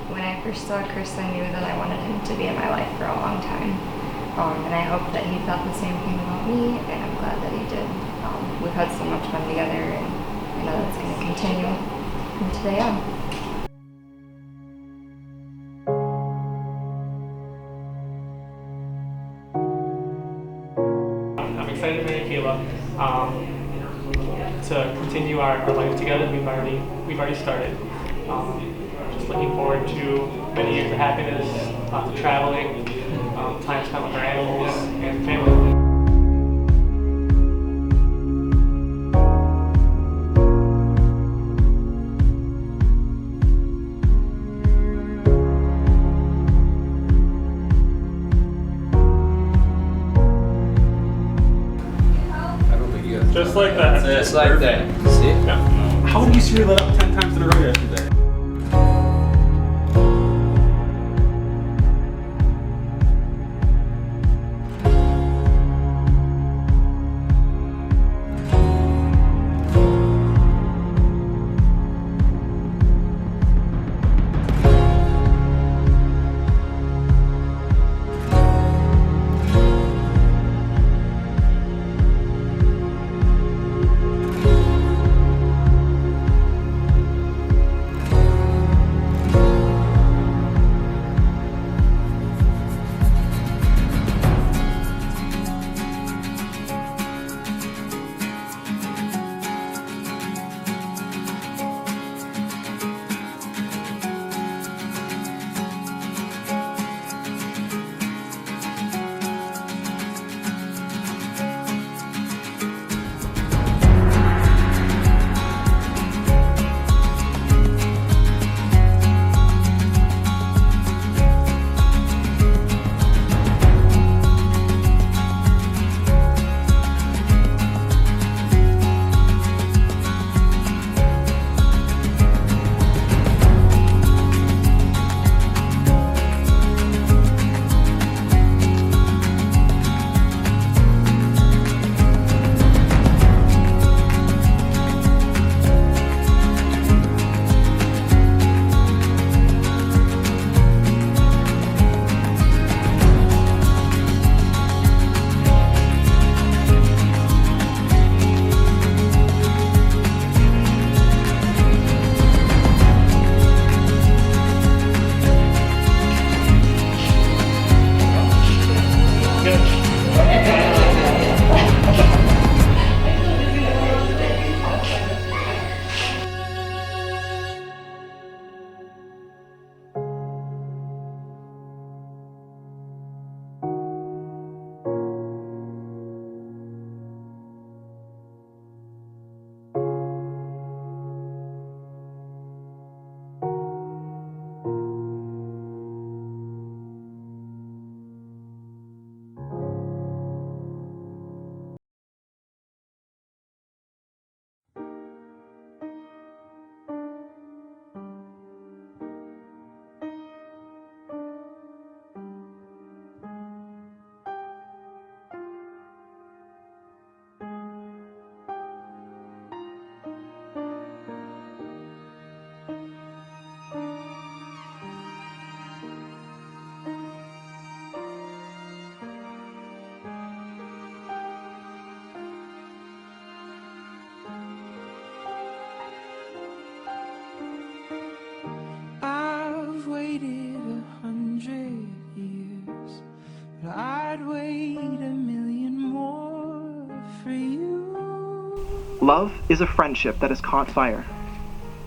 when I first saw Chris, I knew that I wanted him to be in my life for a long time. And I hope that he felt the same thing about me, and I'm glad that he did. We've had so much fun together, and I know that's going to continue from today on. I'm excited to marry Kayla. To continue our life together. We've already started. Just looking forward to many years of happiness, lots of traveling, time spent with our animals and family. Just like that. Just like that. See? Yeah. How did you screw that up 10 times in a row yesterday? waited 100 years, but I'd wait 1,000,000 more for you. Love is a friendship that has caught fire.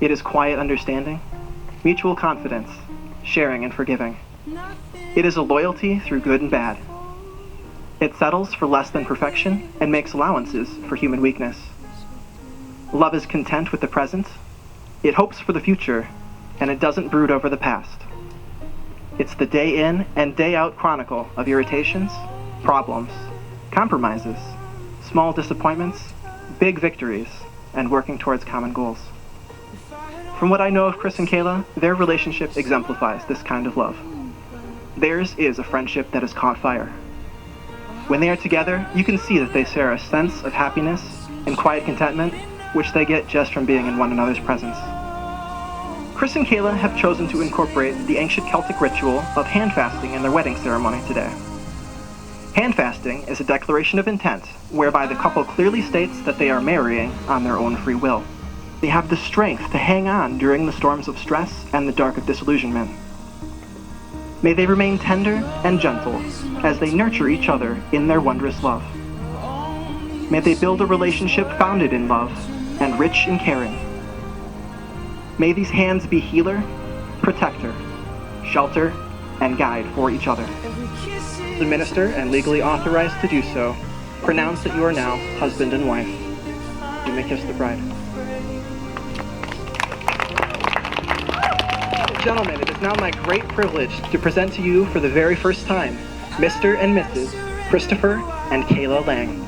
It is quiet understanding, mutual confidence, sharing and forgiving. It is a loyalty through good and bad. It settles for less than perfection and makes allowances for human weakness. Love is content with the present, it hopes for the future, and it doesn't brood over the past. It's the day in and day out chronicle of irritations, problems, compromises, small disappointments, big victories, and working towards common goals. From what I know of Chris and Kayla, their relationship exemplifies this kind of love. Theirs is a friendship that has caught fire. When they are together, you can see that they share a sense of happiness and quiet contentment, which they get just from being in one another's presence. Chris and Kayla have chosen to incorporate the ancient Celtic ritual of hand fasting in their wedding ceremony today. Hand fasting is a declaration of intent whereby the couple clearly states that they are marrying on their own free will. They have the strength to hang on during the storms of stress and the dark of disillusionment. May they remain tender and gentle as they nurture each other in their wondrous love. May they build a relationship founded in love and rich in caring. May these hands be healer, protector, shelter, and guide for each other. The minister and legally authorized to do so pronounce that you are now husband and wife. You may kiss the bride. Gentlemen, it is now my great privilege to present to you for the very first time, Mr. and Mrs. Christopher and Kayla Lang.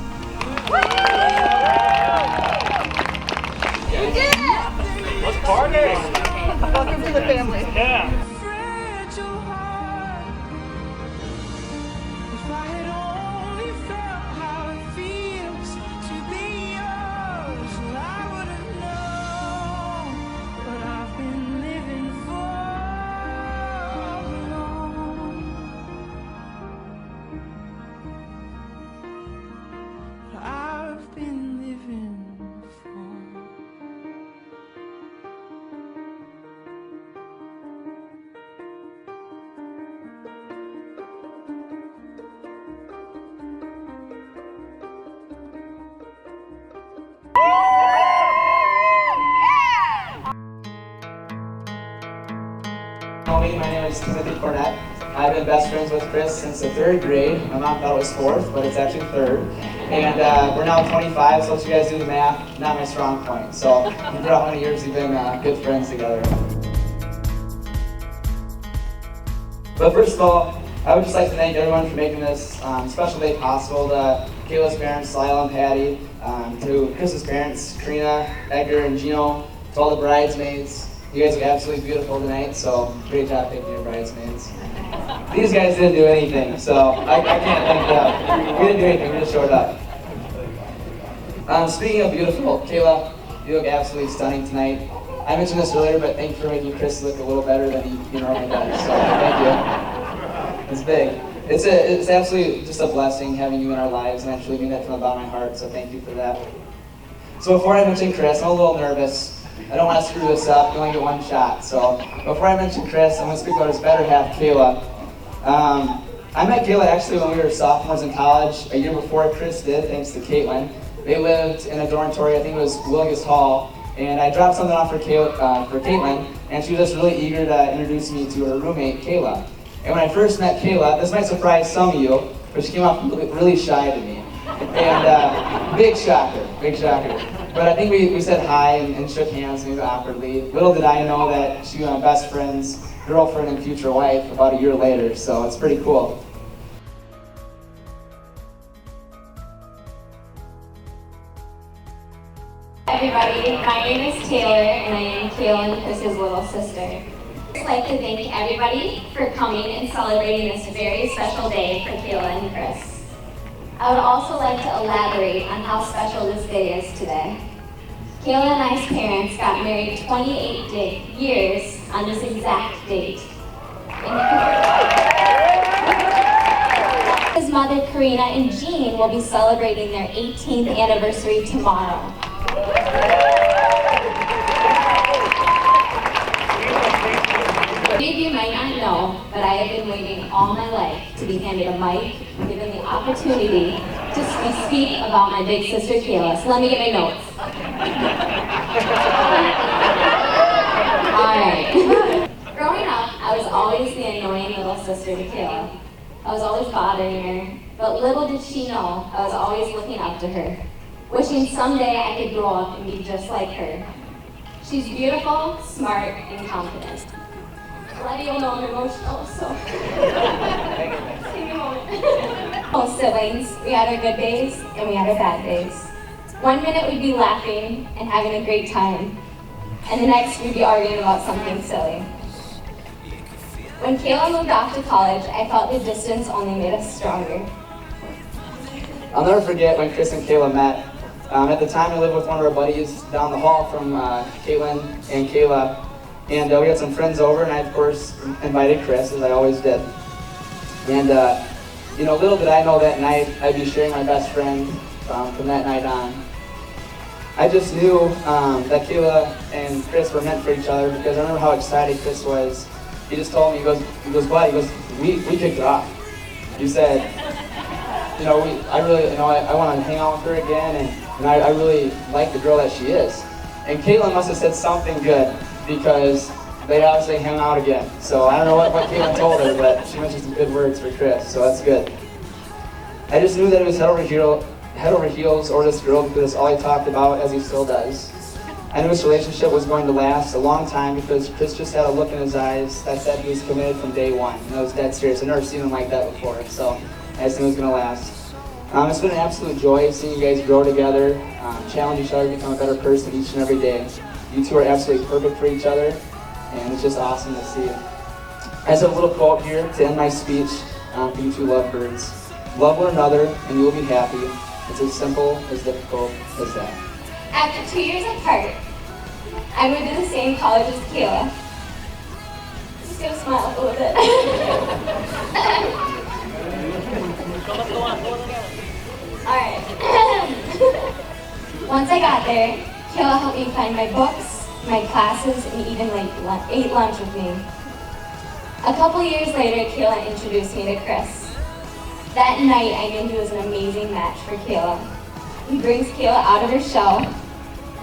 We did it! Let's party! Welcome to the family. Yeah. fragile heart. If I had only felt how it feels to be yours, well, I would have known what I've been living for long. What I've been living for. My name is Timothy Cornett. I've been best friends with Chris since the 3rd grade. My mom thought it was 4th, but it's actually 3rd. And we're now 25, so let you guys do the math. Not my strong point. So you figure out how many years we've been good friends together. But first of all, I would just like to thank everyone for making this special day possible. To Kayla's parents, Lyle and Patty, to Chris's parents, Karina, Edgar, and Gino, to all the bridesmaids. You guys are absolutely beautiful tonight, so great job picking your bridesmaids. These guys didn't do anything, so I can't thank them. We didn't do anything, we just showed up. Speaking of beautiful, Kayla, you look absolutely stunning tonight. I mentioned this earlier, but thank you for making Chris look a little better than he normally does, so thank you. It's big. It's absolutely just a blessing having you in our lives, and I truly mean that from the bottom of my heart, so thank you for that. So before I mention Chris, I'm a little nervous. I don't want to screw this up. You only get one shot. So before I mention Chris, I'm going to speak about his better half, Kayla. I met Kayla actually when we were sophomores in college, a year before Chris did, thanks to Caitlin. They lived in a dormitory, I think it was Wilgus Hall, and I dropped something off for Caitlin, and she was just really eager to introduce me to her roommate, Kayla. And when I first met Kayla, this might surprise some of you, but she came off really shy to me. And big shocker. But I think we said hi and shook hands maybe awkwardly. Little did I know that she was my best friend's girlfriend and future wife about a year later, so it's pretty cool. Everybody, my name is Taylor and I am Kayla and Chris's little sister. I'd like to thank everybody for coming and celebrating this very special day for Kayla and Chris. I would also like to elaborate on how special this day is today. Kayla and I's parents got married 28 years on this exact date. His mother, Karina, and Jean will be celebrating their 18th anniversary tomorrow. Many of you might not know, but I have been waiting all my life to be handed a mic and given the opportunity to speak about my big sister Kayla. So let me get my notes. Alright. Growing up, I was always the annoying little sister to Kayla. I was always bothering her, but little did she know I was always looking up to her, wishing someday I could grow up and be just like her. She's beautiful, smart, and confident. A lot of you know I'm emotional, so take me a moment. All siblings, we had our good days and we had our bad days. One minute we'd be laughing and having a great time, and the next we'd be arguing about something silly. When Kayla moved off to college, I felt the distance only made us stronger. I'll never forget when Chris and Kayla met. At the time, I lived with one of our buddies down the hall from Caitlin and Kayla. And we had some friends over, and I, of course, invited Chris, as I always did. And, you know, little did I know that night I'd be sharing my best friend from that night on. I just knew that Kayla and Chris were meant for each other because I remember how excited Chris was. He just told me, he goes, "Bud," he goes, we kicked it off. He said, you know, I really, you know, I want to hang out with her again, and I really like the girl that she is. And Kayla must have said something good because they obviously hung out again. So I don't know what Kayla told her, but she mentioned some good words for Chris, so that's good. I just knew that it was head over heels over this girl because that's all he talked about, as he still does. I knew this relationship was going to last a long time because Chris just had a look in his eyes that said he was committed from day one. And I was dead serious. I've never seen him like that before, so I just knew it was going to last. It's been an absolute joy seeing you guys grow together, challenge each other to become a better person each and every day. You two are absolutely perfect for each other, and it's just awesome to see. I just have a little quote here to end my speech for you two lovebirds. Love one another and you will be happy. It's as simple as difficult as that. After 2 years apart, I moved to the same college as Kayla. Just gonna smile up a little bit. Alright. Once I got there, Kayla helped me find my books, my classes, and even ate lunch with me. A couple years later, Kayla introduced me to Chris. That night, I knew he was an amazing match for Kayla. He brings Kayla out of her shell.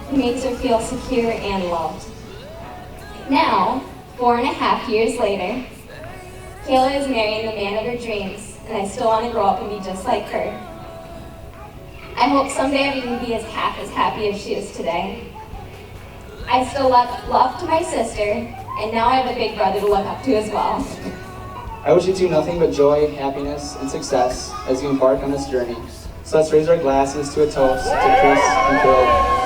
He makes her feel secure and loved. Now, 4.5 years later, Kayla is marrying the man of her dreams, and I still want to grow up and be just like her. I hope someday I can be as happy as she is today. I still love to my sister, and now I have a big brother to look up to as well. I wish you two nothing but joy, happiness, and success as you embark on this journey. So let's raise our glasses to a toast to Chris and Kayla.